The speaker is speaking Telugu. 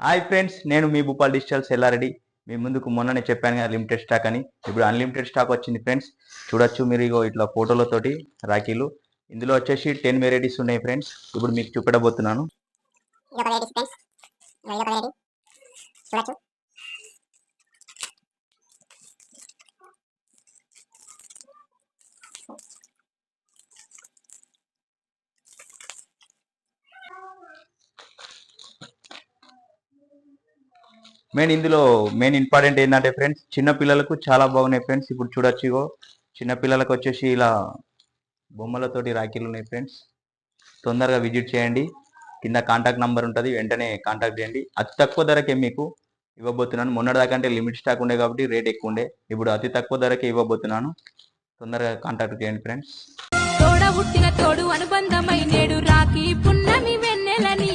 హాయ్ ఫ్రెండ్స్, నేను మీ భూపాల్ డిజిటల్ సెల్లారెడ్డి. మీ ముందుకు మొన్ననే చెప్పాను కదా లిమిటెడ్ స్టాక్ అని. ఇప్పుడు అన్లిమిటెడ్ స్టాక్ వచ్చింది ఫ్రెండ్స్. చూడొచ్చు మీరు ఇగో ఇట్లా ఫోటోలతోటి రాఖీలు. ఇందులో వచ్చేసి 10 వెరైటీస్ ఉన్నాయి ఫ్రెండ్స్. ఇప్పుడు మీకు చూపెట్టబోతున్నాను. ఇందులో మెయిన్ ఇంపార్టెంట్ ఏంటంటే ఫ్రెండ్స్, చిన్న పిల్లలకు చాలా బాగున్నాయి ఫ్రెండ్స్. ఇప్పుడు చూడొచ్చు ఇగో చిన్న పిల్లలకు వచ్చేసి ఇలా బొమ్మలతోటి రాఖీలు ఉన్నాయి ఫ్రెండ్స్. తొందరగా విజిట్ చేయండి. కింద కాంటాక్ట్ నెంబర్ ఉంటుంది, వెంటనే కాంటాక్ట్ చేయండి. అతి తక్కువ ధరకే మీకు ఇవ్వబోతున్నాను. మొన్నటిదాకా అంటే లిమిట్ స్టాక్ ఉండే కాబట్టి రేట్ ఎక్కువ ఉండే. ఇప్పుడు అతి తక్కువ ధరకే ఇవ్వబోతున్నాను. తొందరగా కాంటాక్ట్ చేయండి ఫ్రెండ్స్. తోడ పుట్టిన తోడు అనుబంధమై నేడు రాఖీ పున్నమి వెన్నెలని